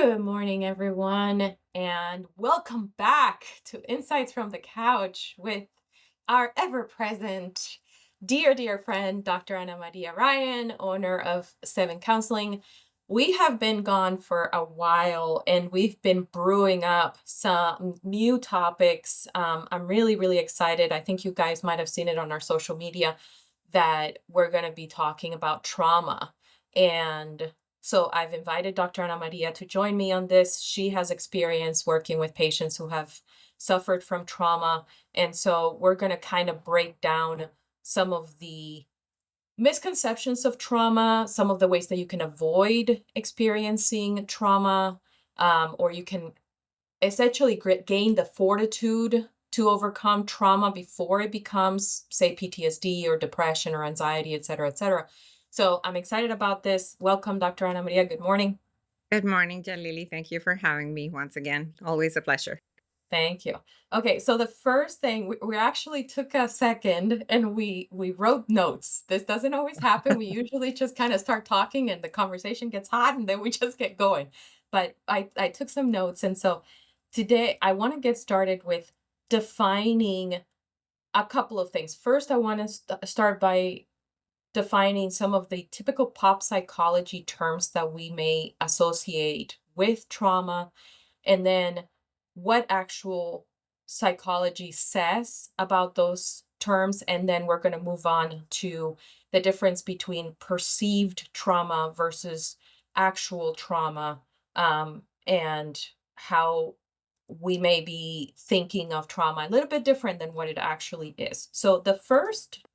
Good morning, everyone, and welcome back to Insights from the Couch with our ever present dear friend, Dr. Ana Maria Ryan, owner of Seven Counseling. We have been gone for a while and we've been brewing up some new topics. I'm really excited. I think you guys might have seen it on our social media that we're going to be talking about trauma. And so I've invited Dr. Ana Maria to join me on this. She has experience working with patients who have suffered from trauma. And so we're going to kind of break down some of the misconceptions of trauma, some of the ways that you can avoid experiencing trauma, or you can essentially gain the fortitude to overcome trauma before it becomes, say, PTSD or depression or anxiety, et cetera, et cetera. So I'm excited about this. Welcome, Dr. Ana Maria. Good morning. Good morning, Jalili. Thank you for having me once again. Always a pleasure. Thank you. Okay, so the first thing we actually took a second and we wrote notes. This doesn't always happen. We usually just kind of start talking and the conversation gets hot and then we just get going. But I took some notes, and so today I want to get started with defining a couple of things. First, I want to start by defining some of the typical pop psychology terms that we may associate with trauma, and then what actual psychology says about those terms. And then we're going to move on to the difference between perceived trauma versus actual trauma, and how we may be thinking of trauma a little bit different than what it actually is. So the first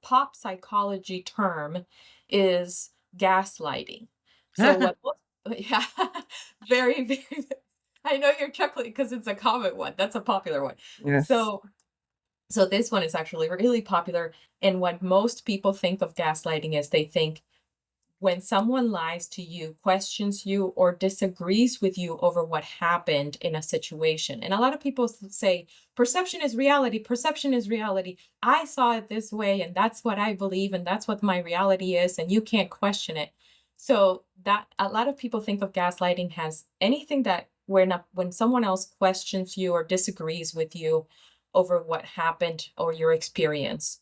pop psychology term is gaslighting. So what yeah, very I know you're chuckling because it's a common one. That's a popular one. Yes. So this one is actually really popular. And what most people think of gaslighting is they think when someone lies to you, questions you, or disagrees with you over what happened in a situation. And a lot of people say, perception is reality, perception is reality. I saw it this way, and that's what I believe, and that's what my reality is, and you can't question it. So that a lot of people think of gaslighting as anything that when someone else questions you or disagrees with you over what happened or your experience.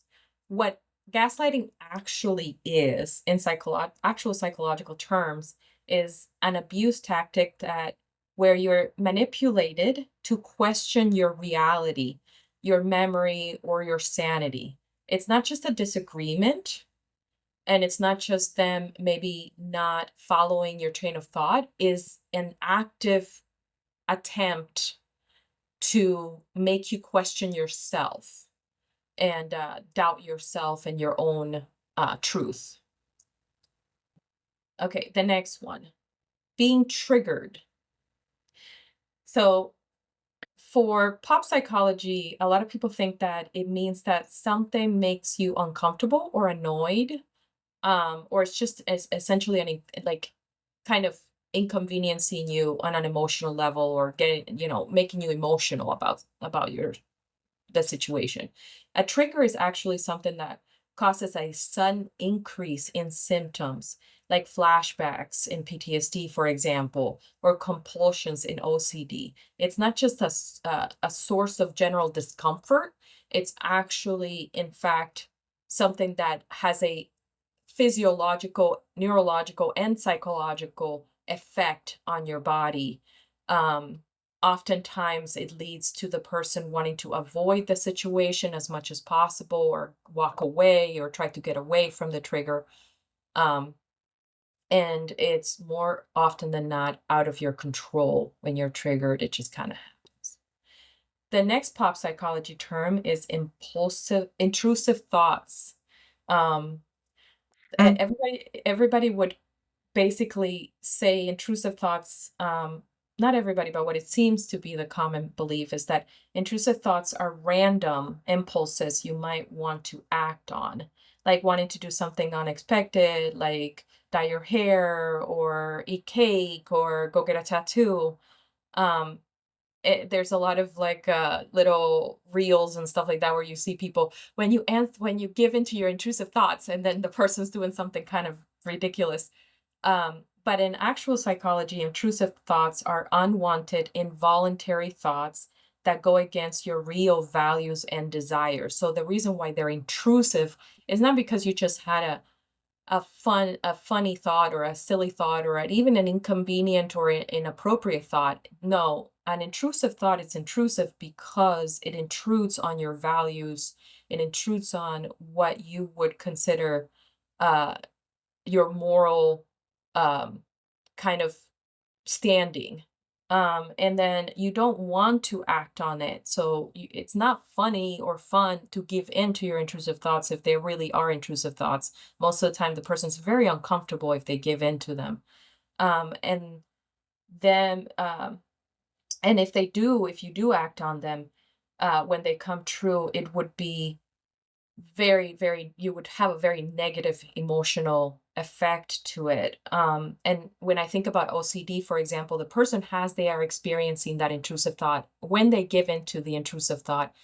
What gaslighting actually is in actual psychological terms is an abuse tactic that where you're manipulated to question your reality, your memory, or your sanity. It's not just a disagreement, and it's not just them maybe not following your train of thought, is an active attempt to make you question yourself and doubt yourself and your own truth. Okay, the next one, being triggered. So, for pop psychology, a lot of people think that it means that something makes you uncomfortable or annoyed, or it's just essentially like kind of inconveniencing you on an emotional level, or getting making you emotional about your the situation. A trigger is actually something that causes a sudden increase in symptoms, like flashbacks in PTSD, for example, or compulsions in OCD. It's not just a source of general discomfort, it's actually, in fact, something that has a physiological, neurological, and psychological effect on your body. Um, Oftentimes, it leads to the person wanting to avoid the situation as much as possible, or walk away, or try to get away from the trigger. Um, and it's more often than not out of your control when you're triggered. It just kind of happens. The next pop psychology term is intrusive thoughts. Um, Mm. everybody would basically say intrusive thoughts. Not everybody, but what it seems to be the common belief is that intrusive thoughts are random impulses you might want to act on, like wanting to do something unexpected, like dye your hair or eat cake or go get a tattoo. Um, there's a lot of like little reels and stuff like that where you see people when you give into your intrusive thoughts and then the person's doing something kind of ridiculous. But in actual psychology, intrusive thoughts are unwanted, involuntary thoughts that go against your real values and desires. So the reason why they're intrusive is not because you just had a funny thought or a silly thought or even an inconvenient or inappropriate thought. No, an intrusive thought is intrusive because it intrudes on your values. It intrudes on what you would consider uh, your moral um, kind of standing. And then you don't want to act on it. So it's not funny or fun to give in to your intrusive thoughts if they really are intrusive thoughts. Most of the time, the person's very uncomfortable if they give in to them. And then, and if you do act on them, when they come true, it would be you would have a very negative emotional effect to it. And when I think about OCD, for example, the person has they are experiencing that intrusive thought. When they give into the intrusive thought,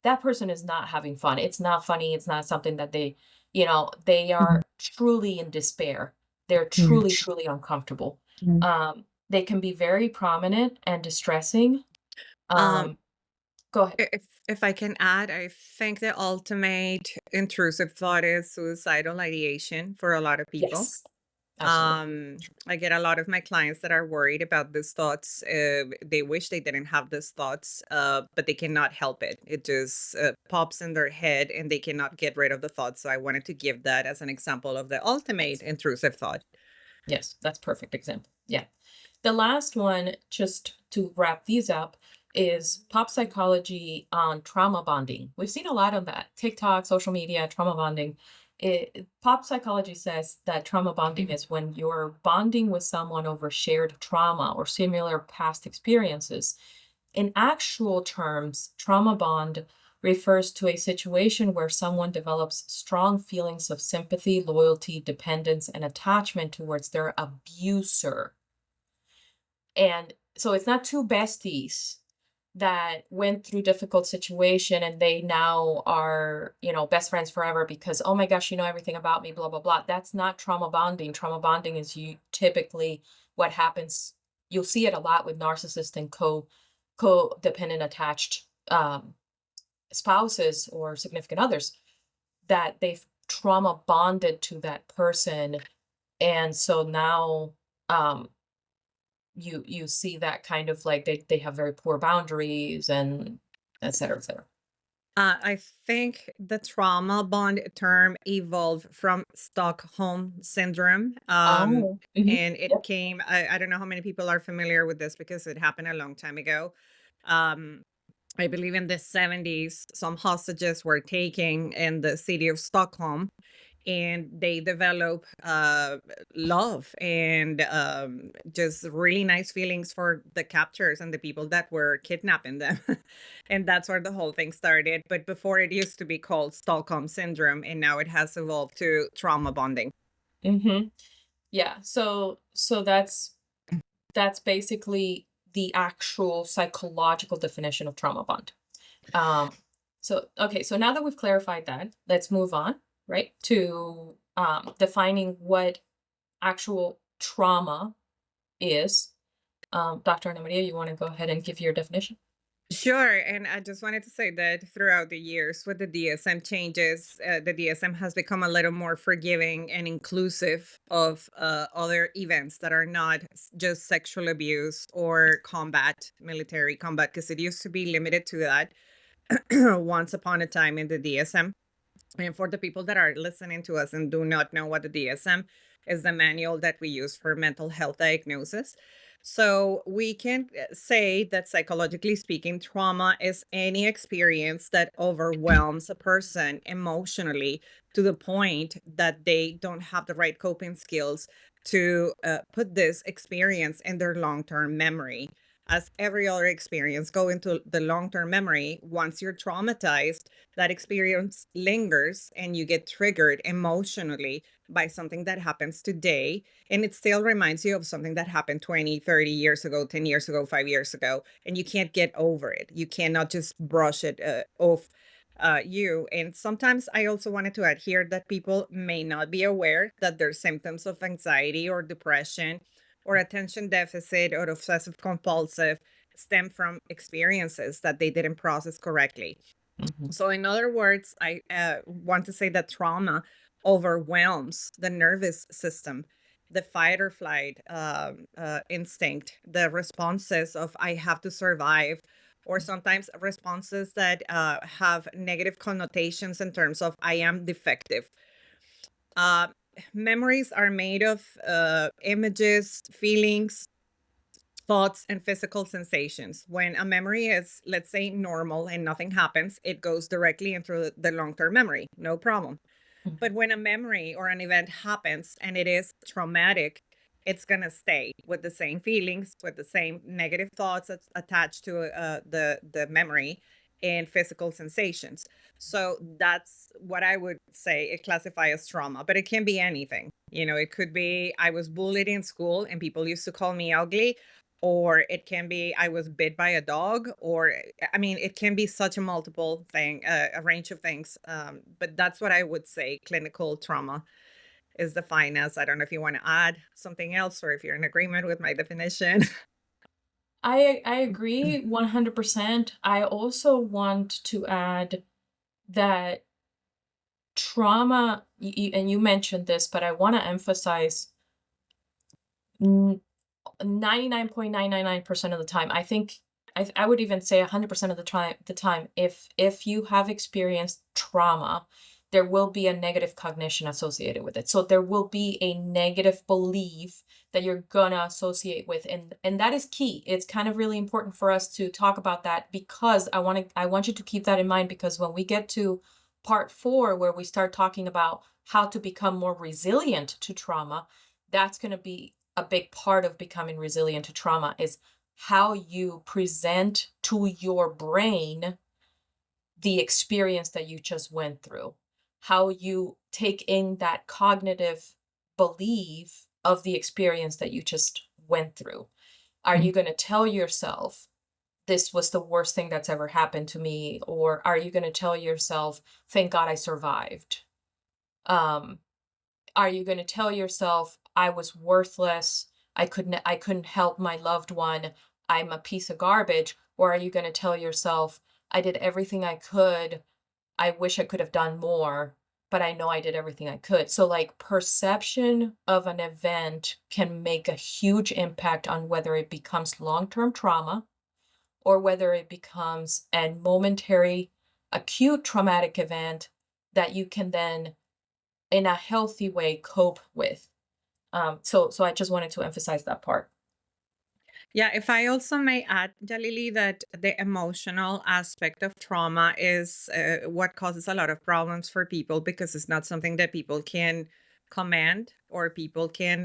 that person is not having fun. It's not funny. It's not something that they Mhm. are truly in despair. They're Mm. truly, truly uncomfortable. Mm. They can be very prominent and distressing. Um, Um, Go ahead. if I can add, I think the ultimate intrusive thought is suicidal ideation for a lot of people. Yes, absolutely. I get a lot of my clients that are worried about these thoughts. They wish they didn't have these thoughts, but they cannot help it. It just pops in their head and they cannot get rid of the thoughts. So I wanted to give that as an example of the ultimate Yes. intrusive thought. Yes, that's perfect example. Yeah. The last one, just to wrap these up, is pop psychology on trauma bonding. We've seen a lot of that. TikTok, social media, trauma bonding. Pop psychology says that trauma bonding is when you're bonding with someone over shared trauma or similar past experiences. In actual terms, trauma bond refers to a situation where someone develops strong feelings of sympathy, loyalty, dependence, and attachment towards their abuser. And so it's not two besties that went through difficult situation and they now are, best friends forever because, oh my gosh, you know everything about me, blah, blah, blah. That's not trauma bonding. Trauma bonding is you typically what happens. You'll see it a lot with narcissist and codependent attached spouses or significant others that they've trauma bonded to that person. And so now um you see that kind of like they have very poor boundaries and et cetera, et cetera. I think the trauma bond term evolved from Stockholm syndrome. Oh, mhm. And it Yep. came, I don't know how many people are familiar with this because it happened a long time ago. Um, I believe in the 70s, some hostages were taken in the city of Stockholm and they develop love and just really nice feelings for the captors and the people that were kidnapping them. And that's where the whole thing started. But before it used to be called Stockholm syndrome, and now it has evolved to trauma bonding. Mhm. Yeah, so that's basically the actual psychological definition of trauma bond. Um, so okay, so now that we've clarified that, let's move on, right, to defining what actual trauma is. Dr. Ana Maria, you want to go ahead and give your definition? Sure. And I just wanted to say that throughout the years with the DSM changes, the DSM has become a little more forgiving and inclusive of other events that are not just sexual abuse or combat, military combat, because it used to be limited to that once upon a time in the DSM. And for the people that are listening to us and do not know what the DSM is, the manual that we use for mental health diagnosis. So we can say that psychologically speaking, trauma is any experience that overwhelms a person emotionally to the point that they don't have the right coping skills to put this experience in their long-term memory. As every other experience go into the long-term memory, once you're traumatized, that experience lingers and you get triggered emotionally by something that happens today, and it still reminds you of something that happened 20, 30 years ago, 10 years ago, 5 years ago, and you can't get over it. You cannot just brush it off you. And sometimes I also wanted to add here that people may not be aware that their symptoms of anxiety or depression or attention deficit or obsessive compulsive stem from experiences that they didn't process correctly. Mhm, So, in other words, I want to say that trauma overwhelms the nervous system, the fight or flight instinct, the responses of I have to survive, or sometimes responses that have negative connotations in terms of I am defective. Uh, Memories are made of images, feelings, thoughts, and physical sensations. When a memory is, let's say, normal and nothing happens, it goes directly into the long term memory, no problem. But mhm, when a memory or an event happens and it is traumatic, it's going to stay with the same feelings, with the same negative thoughts that's attached to the memory and physical sensations. So that's what I would say it classify as trauma, but it can be anything. You know, it could be I was bullied in school and people used to call me ugly, or it can be I was bit by a dog, or I mean, it can be such a multiple thing, a range of things. But that's what I would say clinical trauma is defined as. I don't know if you want to add something else or if you're in agreement with my definition. I agree 100%. I also want to add that trauma, and you mentioned this, but I want to emphasize 99.999% of the time. I think I would even say 100% of the time, if you have experienced trauma, there will be a negative cognition associated with it. So there will be a negative belief that you're gonna associate with, and that is key. It's kind of really important for us to talk about that, because I want you to keep that in mind, because when we get to part 4, where we start talking about how to become more resilient to trauma, that's going to be a big part of becoming resilient to trauma, is how you present to your brain the experience that you just went through, how you take in that cognitive belief of the experience that you just went through. Are you going to tell yourself, this was the worst thing that's ever happened to me? Or are you going to tell yourself, thank God I survived? Um, are you going to tell yourself, I was worthless, I couldn't help my loved one, I'm a piece of garbage? Or are you going to tell yourself, I did everything I could, I wish I could have done more, but I know I did everything I could? So, like, perception of an event can make a huge impact on whether it becomes long-term trauma or whether it becomes a momentary acute traumatic event that you can then, in a healthy way, cope with. So I just wanted to emphasize that part. Yeah, if I also may add, Jalili, that the emotional aspect of trauma is what causes a lot of problems for people because it's not something that people can command or people can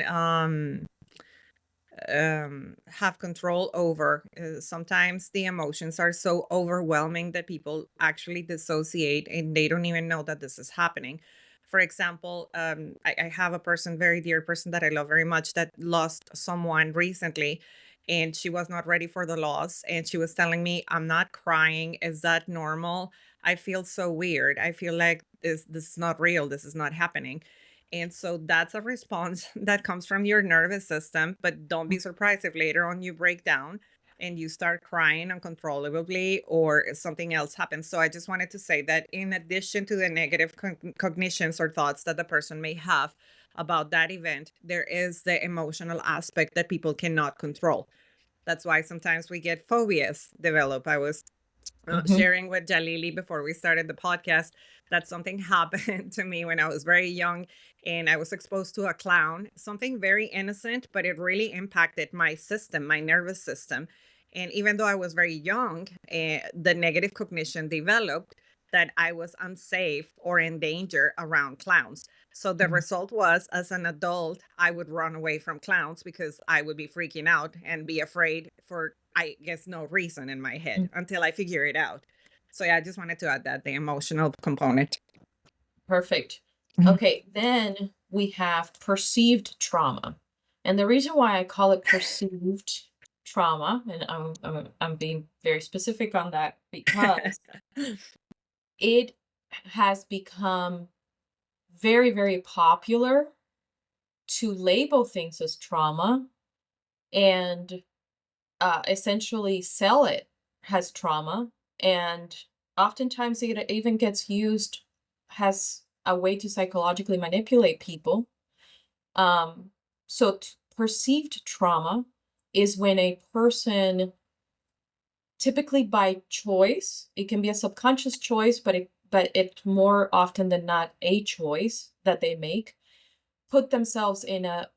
have control over. Sometimes the emotions are so overwhelming that people actually dissociate and they don't even know that this is happening. For example, I have a person, very dear person that I love very much, that lost someone recently, and she was not ready for the loss. And she was telling me, "I'm not crying. Is that normal? I feel so weird. I feel like this is not real. This is not happening." And so that's a response that comes from your nervous system. But don't be surprised if later on you break down and you start crying uncontrollably or something else happens. So I just wanted to say that in addition to the negative cognitions or thoughts that the person may have about that event, there is the emotional aspect that people cannot control. That's why sometimes we get phobias develop. I was Mhm. sharing with Jalili before we started the podcast that something happened to me when I was very young and I was exposed to a clown, something very innocent, but it really impacted my system, my nervous system. And even though I was very young, the negative cognition developed that I was unsafe or in danger around clowns. So the Mhm. result was, as an adult, I would run away from clowns because I would be freaking out and be afraid for, I guess, no reason in my head Mm. until I figure it out. So yeah, I just wanted to add that the emotional component. Perfect. Mhm. Okay, then we have perceived trauma. And the reason why I call it perceived trauma, and I'm being very specific on that, because it has become very, very popular to label things as trauma and essentially sell it as trauma. And oftentimes it even gets used as a way to psychologically manipulate people. Um, Perceived trauma is when a person, typically by choice, it can be a subconscious choice, but it's more often than not a choice that they make, put themselves in a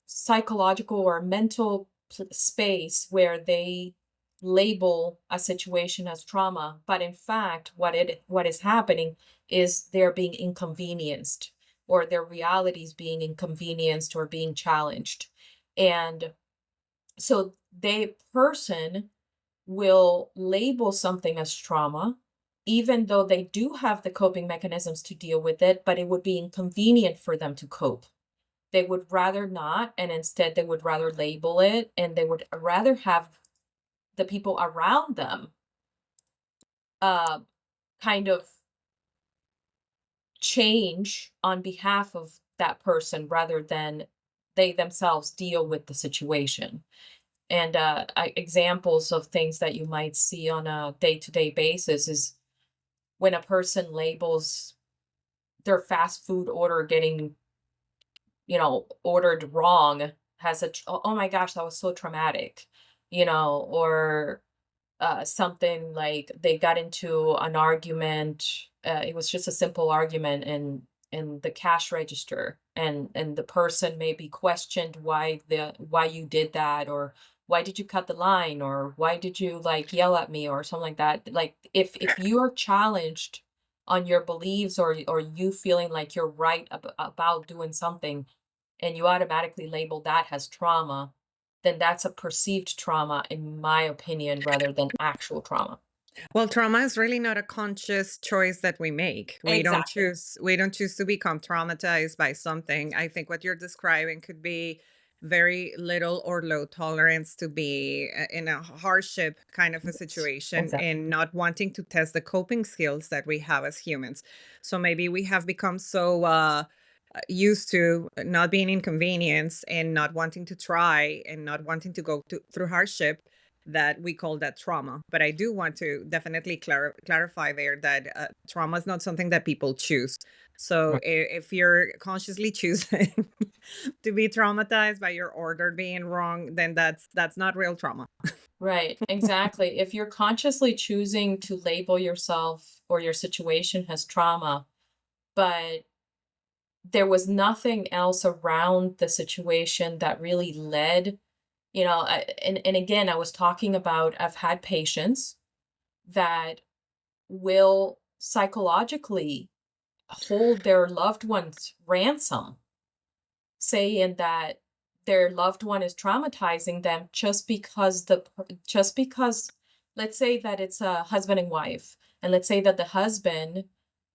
psychological or mental space where they label a situation as trauma, but in fact what is happening is they're being inconvenienced, or their realities being inconvenienced or being challenged. And so they person will label something as trauma, even though they do have the coping mechanisms to deal with it, but it would be inconvenient for them to cope. They would rather not, and instead they would rather label it, and they would rather have the people around them uh, kind of change on behalf of that person rather than they themselves deal with the situation. And examples of things that you might see on a day-to-day basis is when a person labels their fast food order getting, ordered wrong, has "Oh, oh my gosh, that was so traumatic," or something like they got into an argument. It was just a simple argument in the cash register, and the person maybe questioned why you did that, or why did you cut the line, or why did you like yell at me, or something like that. Like if you are challenged on your beliefs, or you feeling like you're right about doing something, and you automatically label that as trauma, then that's a perceived trauma, in my opinion, rather than actual trauma. Well, trauma is really not a conscious choice that we make. Exactly. We don't choose to become traumatized by something. I think what you're describing could be very little or low tolerance to be in a hardship kind of a Yes, situation exactly. and not wanting to test the coping skills that we have as humans. So maybe we have become so used to not being inconvenienced and not wanting to try and not wanting to through hardship that we call that trauma. But I do want to definitely clarify there that trauma is not something that people choose. So Right. if you're consciously choosing to be traumatized by your order being wrong, then that's not real trauma. Right, exactly. If you're consciously choosing to label yourself or your situation as trauma, but there was nothing else around the situation that really led, and again, I was talking about, I've had patients that will psychologically hold their loved ones ransom, saying that their loved one is traumatizing them just because, let's say that it's a husband and wife, and let's say that the husband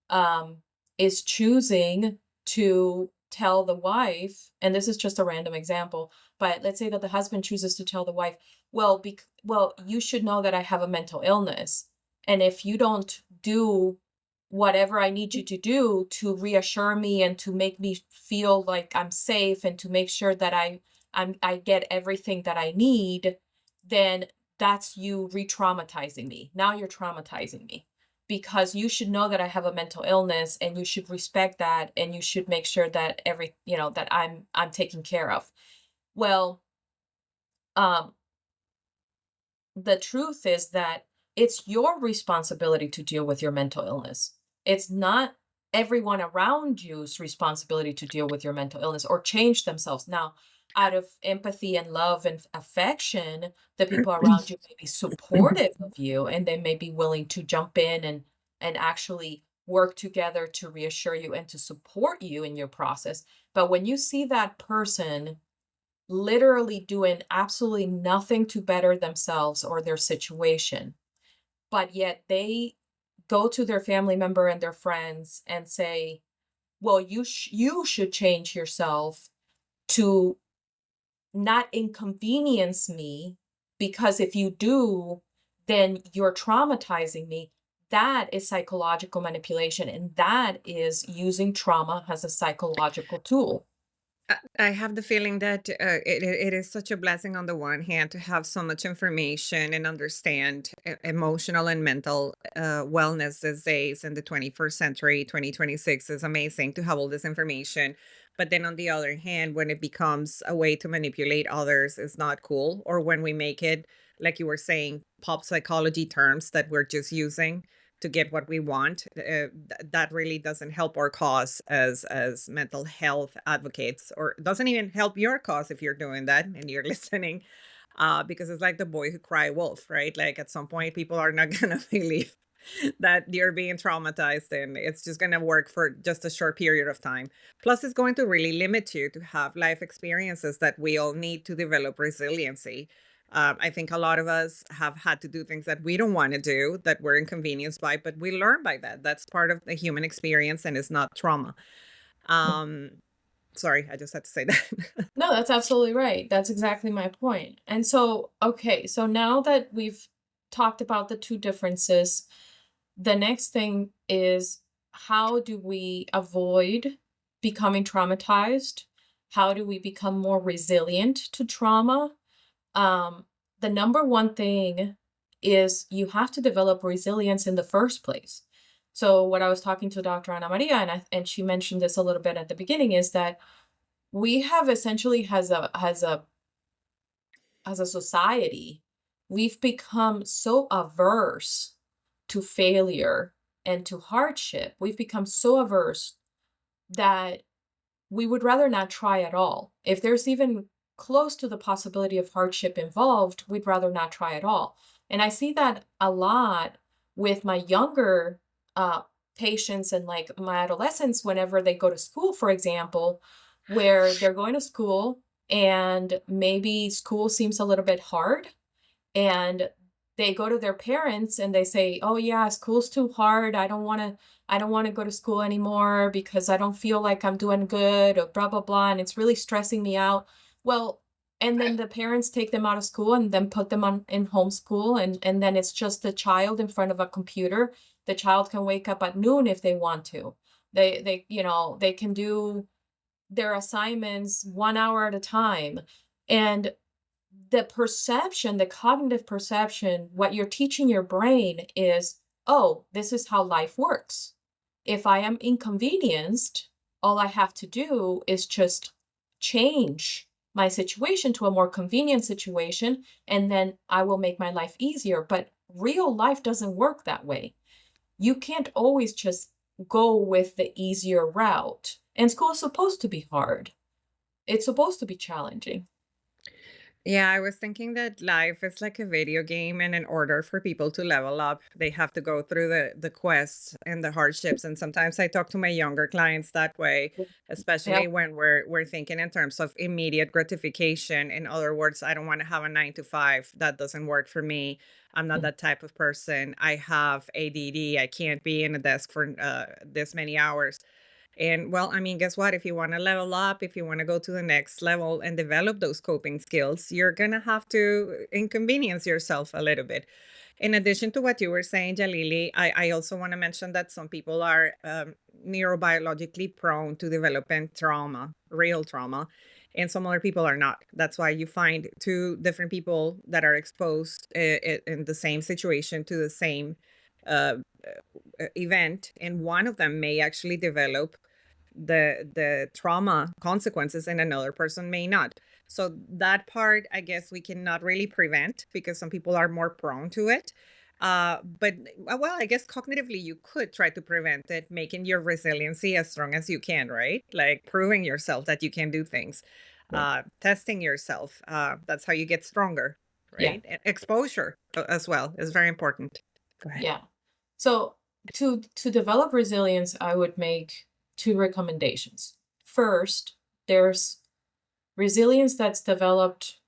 um is choosing to tell the wife, and this is just a random example, but let's say that the husband chooses to tell the wife, well, you should know that I have a mental illness, and if you don't do whatever I need you to do to reassure me and to make me feel like I'm safe and to make sure that I get everything that I need, then that's you re-traumatizing me. Now you're traumatizing me because you should know that I have a mental illness, and you should respect that, and you should make sure that that I'm taken care of. Well, um the truth is that it's your responsibility to deal with your mental illness. It's not everyone around you's responsibility to deal with your mental illness or change themselves. Now, out of empathy and love and affection, the people around you may be supportive of you, and they may be willing to jump in and actually work together to reassure you and to support you in your process. But when you see that person literally doing absolutely nothing to better themselves or their situation, but yet they go to their family member and their friends and say, "Well, you should change yourself to not inconvenience me, because if you do, then you're traumatizing me." that is psychological manipulation, and that is using trauma as a psychological tool. I have the feeling that it is such a blessing on the one hand to have so much information and understand emotional and mental wellness these days in the 21st century. 2026 is amazing to have all this information. But then on the other hand, when it becomes a way to manipulate others, is not cool. Or when we make it, like you were saying, pop psychology terms that we're just using to get what we want, that really doesn't help our cause as mental health advocates, or doesn't even help your cause if you're doing that and you're listening, because it's like the boy who cried wolf, right? Like at some point people are not going to believe that you're being traumatized, and it's just going to work for just a short period of time. Plus it's going to really limit you to have life experiences that we all need to develop resiliency. I think a lot of us have had to do things that we don't want to do, that we're inconvenienced by, but we learn by that. That's part of the human experience and it's not trauma. Um, Sorry, I just had to say that. No, that's absolutely right. That's exactly my point. And so, okay, so now that we've talked about the two differences, the next thing is, how do we avoid becoming traumatized? How do we become more resilient to trauma? Um, the number one thing is you have to develop resilience in the first place. So what I was talking to Dr. Ana Maria, and she mentioned this a little bit at the beginning, is that we have essentially as a society, we've become so averse to failure and to hardship. We've become so averse that we would rather not try at all. If there's even close to the possibility of hardship involved, we'd rather not try at all. And I see that a lot with my younger uh, patients and like my adolescents whenever they go to school, for example, where they're going to school and maybe school seems a little bit hard, and they go to their parents and they say, "Oh yeah, school's too hard. I don't want to go to school anymore because I don't feel like I'm doing good or blah blah blah and it's really stressing me out." Well, and then the parents take them out of school and then put them on in homeschool, and then it's just the child in front of a computer. The child can wake up at noon if they want to. They can do their assignments 1 hour at a time. And the perception, the cognitive perception, what you're teaching your brain is, oh, this is how life works. If I am inconvenienced, all I have to do is just change my situation to a more convenient situation, and then I will make my life easier. But real life doesn't work that way. You can't always just go with the easier route. And school is supposed to be hard. It's supposed to be challenging. Yeah, I was thinking that life is like a video game, and in order for people to level up, they have to go through the quests and the hardships. And sometimes I talk to my younger clients that way, Yeah. especially when we're thinking in terms of immediate gratification. In other words, I don't want to have a 9 to 5. That doesn't work for me. I'm not Mm. that type of person. I have ADD. I can't be in a desk for this many hours. And well, I mean, guess what? If you want to level up, if you want to go to the next level and develop those coping skills, you're going to have to inconvenience yourself a little bit. In addition to what you were saying, Jalili, I also want to mention that some people are neurobiologically prone to developing trauma, real trauma, and some other people are not. That's why you find two different people that are exposed in the same situation to the same uh, event, and one of them may actually develop the trauma consequences and another person may not. So that part, I guess, we cannot really prevent because some people are more prone to it. But well, I guess cognitively you could try to prevent it, making your resiliency as strong as you can, right? Like proving yourself that you can do things, Yeah. testing yourself. That's how you get stronger, Yeah. right? And exposure as well is very important. Go ahead. Yeah. So to develop resilience, I would make two recommendations. First, there's resilience that's developed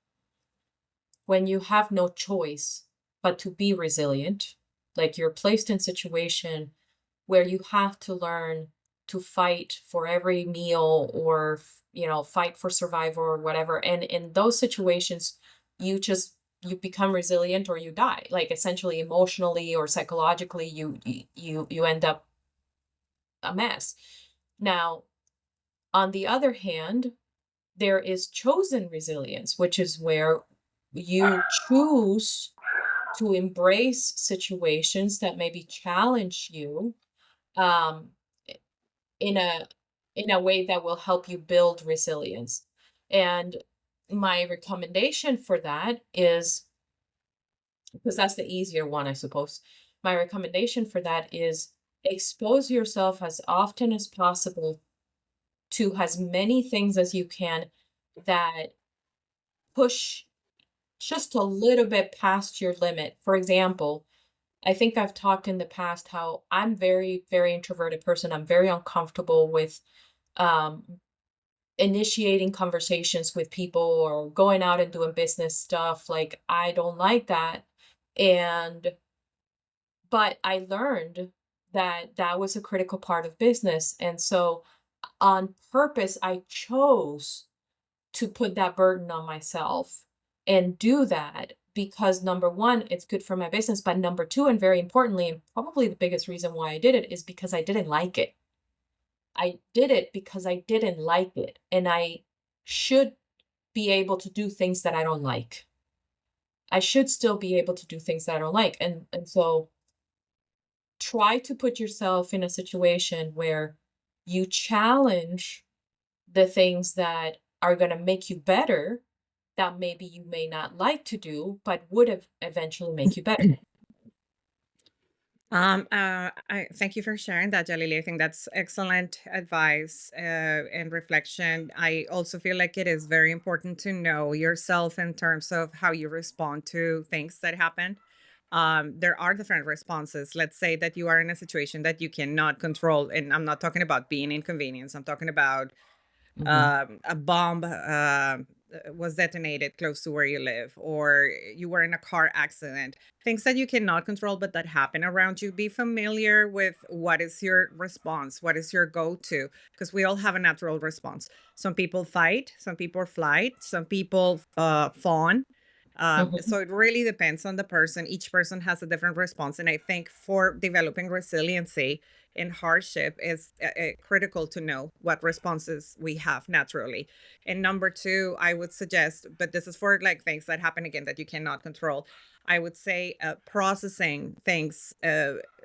when you have no choice but to be resilient. Like you're placed in situation where you have to learn to fight for every meal or fight for survival or whatever. And in those situations, you just you become resilient or you die. Like essentially emotionally or psychologically you end up a mess. Now, on the other hand, there is chosen resilience, which is where you choose to embrace situations that maybe challenge you, um, in a way that will help you build resilience. And my recommendation for that is, because that's the easier one, I suppose. My recommendation for that is expose yourself as often as possible to as many things as you can that push just a little bit past your limit. For example, I think I've talked in the past how I'm very, very introverted person. I'm very uncomfortable with um, initiating conversations with people or going out and doing business stuff. Like, I don't like that. And, but I learned that that was a critical part of business. And so, on purpose, I chose to put that burden on myself and do that because number one, it's good for my business. But number two, and very importantly, and probably the biggest reason why I did it is because I didn't like it. I did it because I didn't like it. And I should be able to do things that I don't like. I should still be able to do things that I don't like. And so try to put yourself in a situation where you challenge the things that are going to make you better that maybe you may not like to do, but would have eventually make you better. I thank you for sharing that, Jalili. I think that's excellent advice and reflection. I also feel like it is very important to know yourself in terms of how you respond to things that happen. There are different responses. Let's say that you are in a situation that you cannot control, and I'm not talking about being inconvenienced. I'm talking about Mhm. a bomb was detonated close to where you live, or you were in a car accident, things that you cannot control but that happen around you. Be familiar with what is your response, what is your go to, because we all have a natural response. Some people fight, some people flight, some people fawn. Mhm. So it really depends on the person. Each person has a different response. And I think for developing resiliency in hardship is critical to know what responses we have naturally. And number two, I would suggest, but this is for like things that happen again that you cannot control. I would say processing things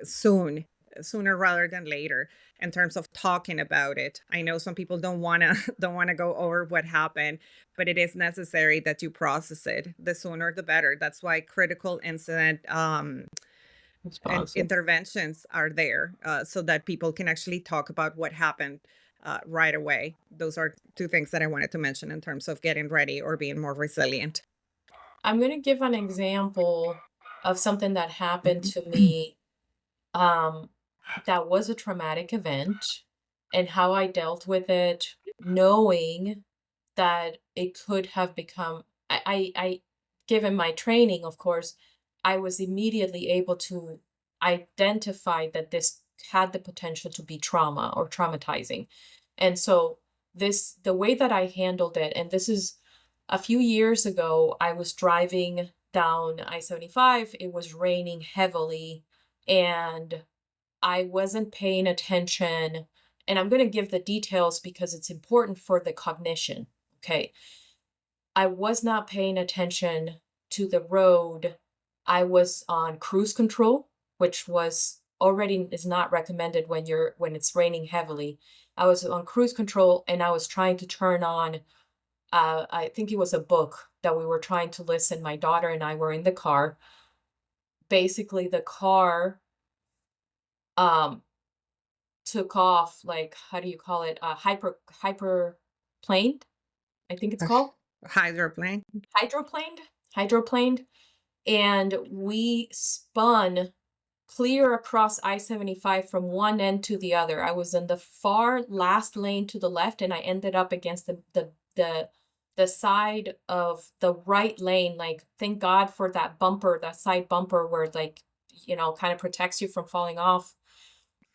sooner rather than later in terms of talking about it. I know some people don't want to don't want to go over what happened, but it is necessary that you process it. The sooner the better. That's why critical incident and Responsive. interventions are there, so that people can actually talk about what happened right away. Those are two things that I wanted to mention in terms of getting ready or being more resilient. I'm going to give an example of something that happened to me, um, that was a traumatic event and how I dealt with it, knowing that it could have become given my training, of course, I was immediately able to identify that this had the potential to be trauma or traumatizing. And so the way that I handled it, and this is a few years ago, I was driving down I-75. It was raining heavily and I wasn't paying attention. And I'm going to give the details because it's important for the cognition. Okay. I was not paying attention to the road. I was on cruise control, which was already is not recommended when it's raining heavily. I was on cruise control and I was trying to turn on, I think it was a book that we were trying to listen. My daughter and I were in the car. Basically, the car um took off, like, how do you call it? Hyperplaned, I think it's Uh, called. Hydroplane. Hydroplaned? Hydroplaned, and we spun clear across I-75 from one end to the other. I was in the far last lane to the left, and I ended up against the side of the right lane, like, thank God for that bumper, that side bumper where, like, kind of protects you from falling off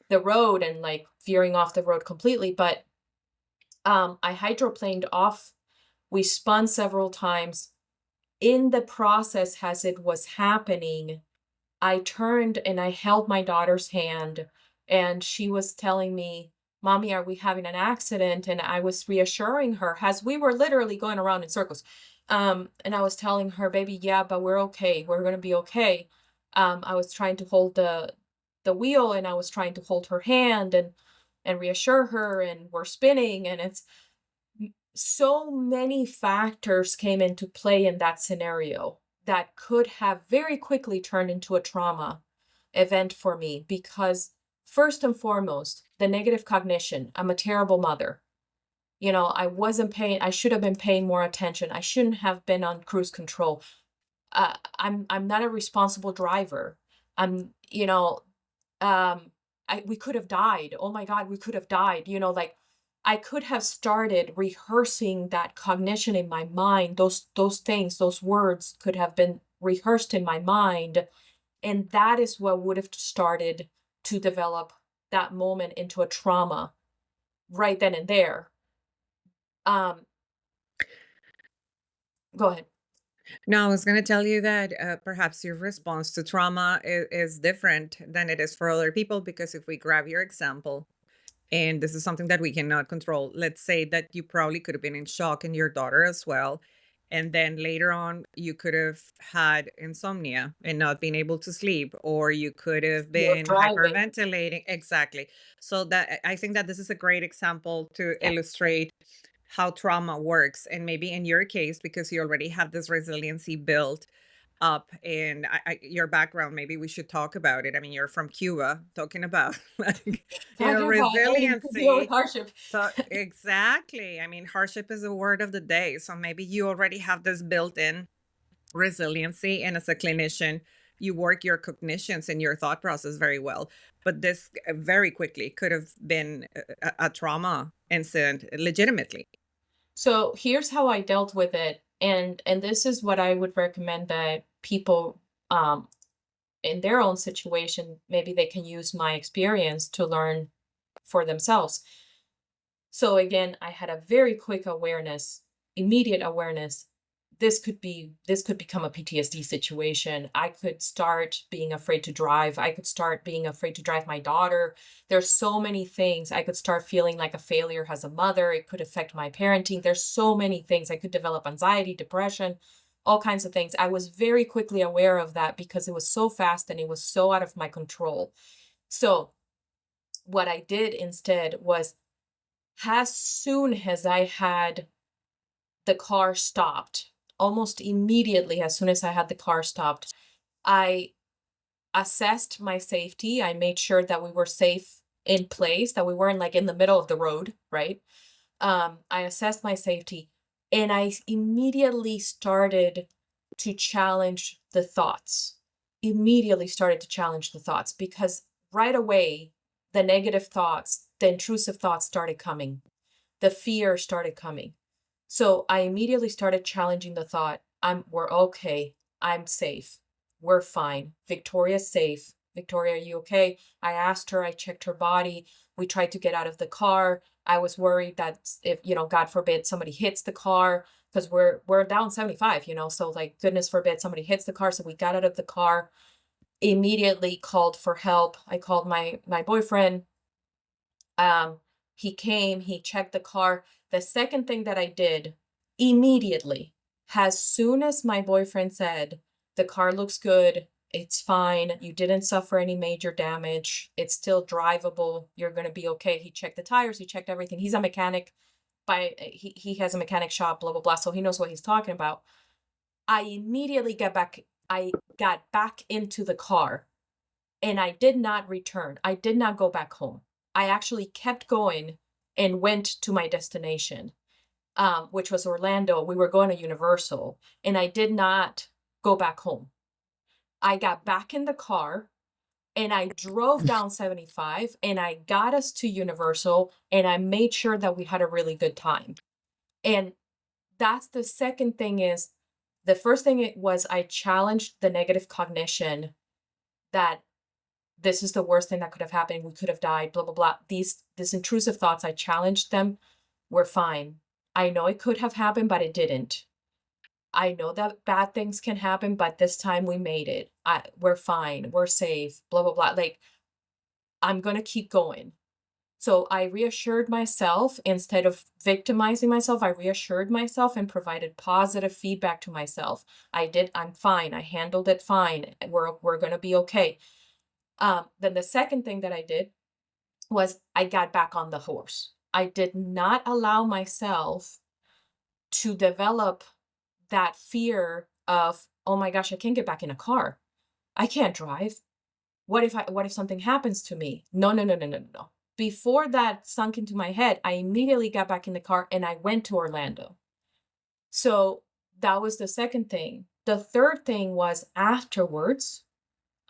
the road and, like, veering off the road completely, but, I hydroplaned off. We spun several times. In the process, as it was happening, I turned and I held my daughter's hand, and she was telling me, "Mommy, are we having an accident?" And I was reassuring her as we were literally going around in circles. And I was telling her, "Baby, yeah, but we're okay. We're gonna be okay." I was trying to hold the wheel, and I was trying to hold her hand and reassure her, and we're spinning, and it's so many factors came into play in that scenario that could have very quickly turned into a trauma event for me because first and foremost, the negative cognition. I'm a terrible mother. I wasn't paying I should have been paying more attention. I shouldn't have been on cruise control. I'm not a responsible driver. I'm, um, we could have died. Oh my God, we could have died. Like I could have started rehearsing that cognition in my mind. Those things, those words could have been rehearsed in my mind, and that is what would have started to develop that moment into a trauma right then and there. Um, Go ahead. No, I was going to tell you that perhaps your response to trauma is different than it is for other people, because if we grab your example, and this is something that we cannot control. Let's say that you probably could have been in shock, and your daughter as well. And then later on, you could have had insomnia and not been able to sleep, or you could have You're been driving. hyperventilating. Exactly. So that I think that this is a great example to Yeah. illustrate how trauma works. And maybe in your case, because you already have this resiliency built up and your background, maybe we should talk about it. I mean, you're from Cuba, talking about like Talking about having to deal with resiliency. hardship. So exactly. I mean, hardship is a word of the day. So maybe you already have this built-in resiliency, and as a clinician, you work your cognitions and your thought process very well. But this very quickly could have been a trauma incident legitimately. So here's how I dealt with it, and this is what I would recommend that people in their own situation, maybe they can use my experience to learn for themselves. So again, I had a very quick awareness, immediate awareness. This could become a PTSD situation. I could start being afraid to drive. I could start being afraid to drive my daughter. There's so many things. I could start feeling like a failure as a mother. It could affect my parenting. There's so many things. I could develop anxiety, depression, all kinds of things. I was very quickly aware of that because it was so fast and it was so out of my control. So, what I did instead was as soon as I had the car stopped, almost immediately, as soon as I had the car stopped, I assessed my safety. I made sure that we were safe in place, that we weren't like in the middle of the road, right? I assessed my safety and I immediately started to challenge the thoughts. Immediately started to challenge the thoughts because right away, the negative thoughts, the intrusive thoughts started coming, the fear started coming. So I immediately started challenging the thought, we're okay. I'm safe. We're fine. Victoria's safe. Victoria, are you okay? I asked her, I checked her body. We tried to get out of the car. I was worried that if, God forbid somebody hits the car, because we're down 75, so like goodness forbid somebody hits the car. So we got out of the car, immediately called for help. I called my boyfriend. Um, he came, he checked the car. The second thing that I did immediately, as soon as my boyfriend said, the car looks good, it's fine, you didn't suffer any major damage, it's still drivable, you're going to be okay. He checked the tires, he checked everything. He's a mechanic he has a mechanic shop, blah blah blah, so he knows what he's talking about. I got back into the car and I did not return. I did not go back home. I actually kept going and went to my destination, which was Orlando. We were going to Universal, and I did not go back home. I got back in the car and I drove down 75 and I got us to Universal and I made sure that we had a really good time. And that's the second thing is the first thing it was I challenged the negative cognition that this is the worst thing that could have happened. We could have died, blah, blah, blah. These intrusive thoughts, I challenged them. We're fine. I know it could have happened, but it didn't. I know that bad things can happen, but this time we made it. We're fine. We're safe. Blah blah blah. Like I'm gonna keep going. So I reassured myself instead of victimizing myself. I reassured myself and provided positive feedback to myself. I'm fine. I handled it fine. We're gonna be okay. Then the second thing that I did was I got back on the horse. I did not allow myself to develop that fear of, oh my gosh, I can't get back in a car. I can't drive. What if something happens to me? No, no, no, no, no, no, no. Before that sunk into my head, I immediately got back in the car and I went to Orlando. So that was the second thing. The third thing was afterwards,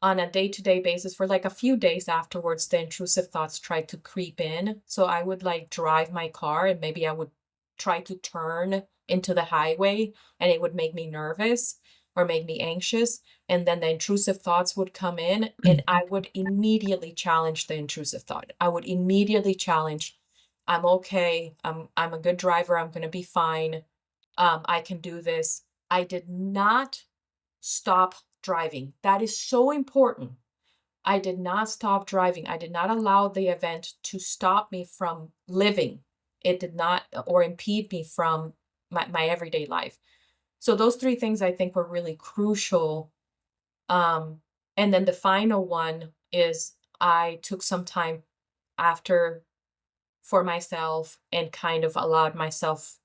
on a day-to-day basis, for like a few days afterwards, the intrusive thoughts tried to creep in. So I would like drive my car and maybe I would try to turn into the highway and it would make me nervous or make me anxious. And then the intrusive thoughts would come in and I would immediately challenge the intrusive thought. I would immediately challenge, I'm okay. I'm a good driver. I'm going to be fine. I can do this. I did not stop driving. That is so important. I did not stop driving. I did not allow the event to stop me from living. It did not or impede me from my everyday life. So those three things I think were really crucial. Um, and then the final one is I took some time after for myself and kind of allowed myself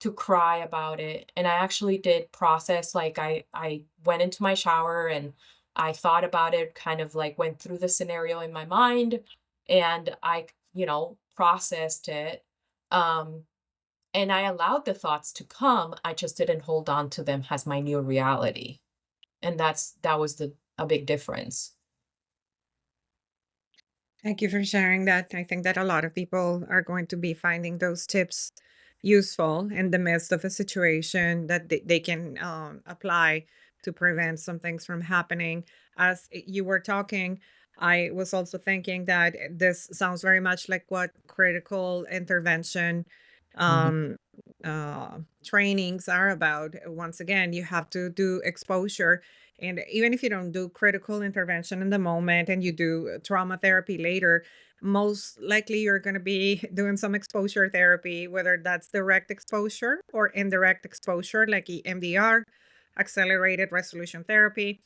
to cry about it. And I actually did process, like I went into my shower and I thought about it, kind of like went through the scenario in my mind and processed it. Um and I allowed the thoughts to come. I just didn't hold on to them as my new reality. And that was the a big difference. Thank you for sharing that. I think that a lot of people are going to be finding those tips useful in the midst of a situation that they can apply to prevent some things from happening. As you were talking, I was also thinking that this sounds very much like what critical intervention Mhm. um, trainings are about. Once again, you have to do exposure, and even if you don't do critical intervention in the moment and you do trauma therapy later, most likely you're going to be doing some exposure therapy, whether that's direct exposure or indirect exposure, like EMDR, accelerated resolution therapy.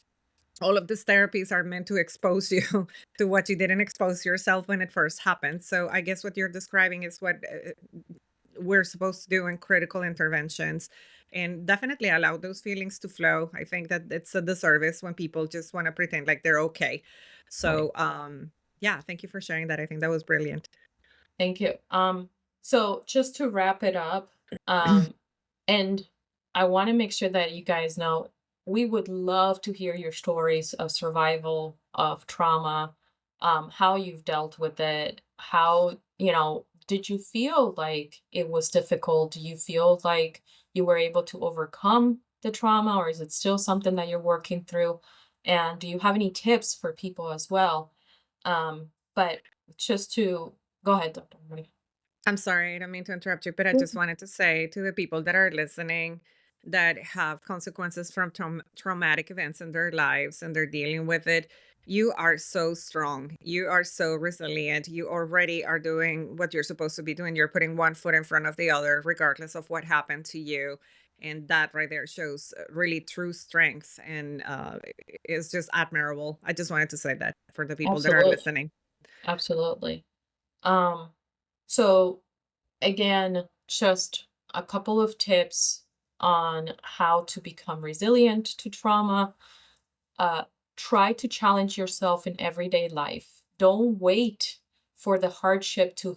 All of these therapies are meant to expose you to what you didn't expose yourself when it first happened. So I guess what you're describing is what we're supposed to do in critical interventions, and definitely allow those feelings to flow. I think that it's a disservice when people just want to pretend like they're okay. Right. So yeah, thank you for sharing that. I think that was brilliant. Thank you. So just to wrap it up, um, and I want to make sure that you guys know we would love to hear your stories of survival, of trauma, how you've dealt with it, how, did you feel like it was difficult? Do you feel like you were able to overcome the trauma, or is it still something that you're working through? And do you have any tips for people as well? But just to go ahead, Dr. Maria. I'm sorry, I don't mean to interrupt you, but I just wanted to say to the people that are listening that have consequences from traumatic events in their lives and they're dealing with it, you are so strong. You are so resilient. You already are doing what you're supposed to be doing. You're putting one foot in front of the other, regardless of what happened to you. And that right there shows really true strength and is just admirable. I just wanted to say that for the people that are Absolutely. listening. Absolutely. Um, so again, just a couple of tips on how to become resilient to trauma. Uh, Try to challenge yourself in everyday life. Don't wait for the hardship to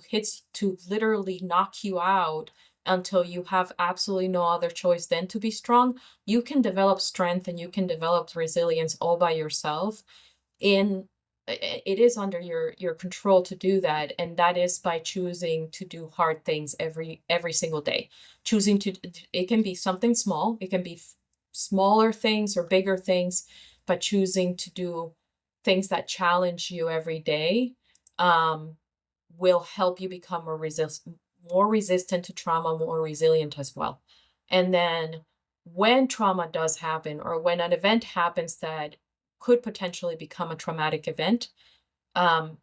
literally knock you out until you have absolutely no other choice than to be strong. You can develop strength and you can develop resilience all by yourself. In It is under your control to do that, and that is by choosing to do hard things every single day. Choosing to It can be something small, it can be smaller things or bigger things, but choosing to do things that challenge you every day um, will help you become more resistant to trauma, more resilient as well. And then when trauma does happen or when an event happens that could potentially become a traumatic event, um,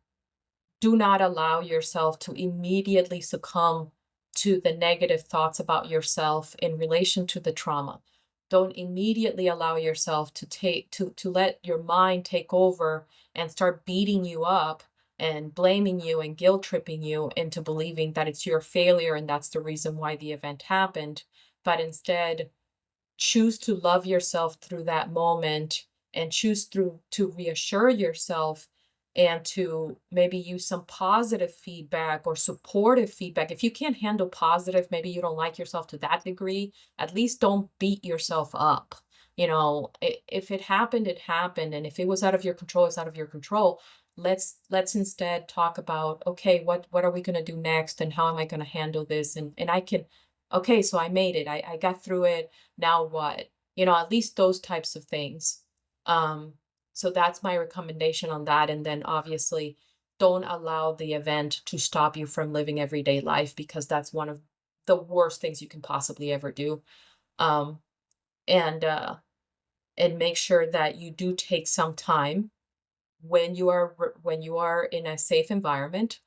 do not allow yourself to immediately succumb to the negative thoughts about yourself in relation to the trauma. Don't immediately allow yourself to let your mind take over and start beating you up and blaming you and guilt tripping you into believing that it's your failure and that's the reason why the event happened. But instead, choose to love yourself through that moment and choose through to reassure yourself and to maybe use some positive feedback or supportive feedback. If you can't handle positive, maybe you don't like yourself to that degree, at least don't beat yourself up. If it happened, it happened. And if it was out of your control, it's out of your control. Let's instead talk about, okay, what are we going to do next and how am I going to handle this? And I can, okay, so I made it. I got through it. Now what? At least those types of things. Um, so that's my recommendation on that. And then obviously, don't allow the event to stop you from living everyday life because that's one of the worst things you can possibly ever do. Um, and uh, and make sure that you do take some time when you are in a safe environment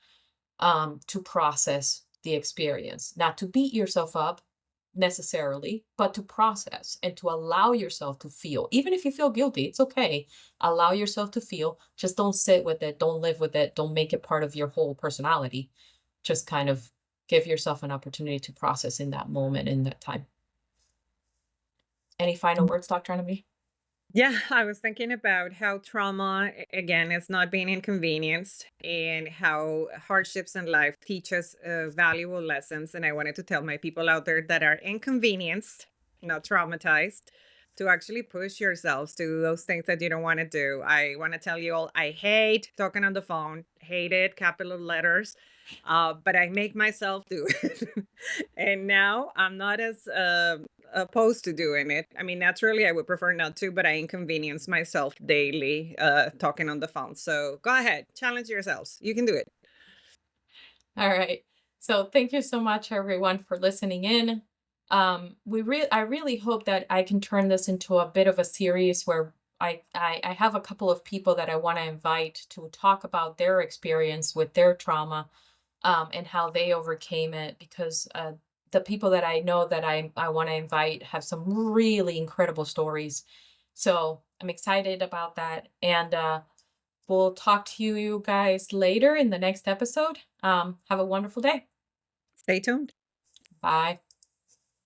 to process the experience, not to beat yourself up necessarily, but to process and to allow yourself to feel. Even if you feel guilty, it's okay. Allow yourself to feel. Just don't sit with it. Don't live with it. Don't make it part of your whole personality. Just kind of give yourself an opportunity to process in that moment, in that time. Any final words, Dr. Enemy? Yeah, I was thinking about how trauma, again, is not being inconvenienced and how hardships in life teach us valuable lessons. And I wanted to tell my people out there that are inconvenienced, not traumatized, to actually push yourselves to do those things that you don't want to do. I want to tell you all, I hate talking on the phone, hate it, capital letters, but I make myself do it. And now I'm not as opposed to doing it. I mean, naturally, I would prefer not to, but I inconvenience myself daily talking on the phone. So go ahead, challenge yourselves. You can do it. All right. So thank you so much, everyone, for listening in. I really hope that I can turn this into a bit of a series where I have a couple of people that I want to invite to talk about their experience with their trauma, and how they overcame it. Because the people that I know that I want to invite have some really incredible stories. So I'm excited about that, and we'll talk to you guys later in the next episode. Have a wonderful day. Stay tuned. Bye.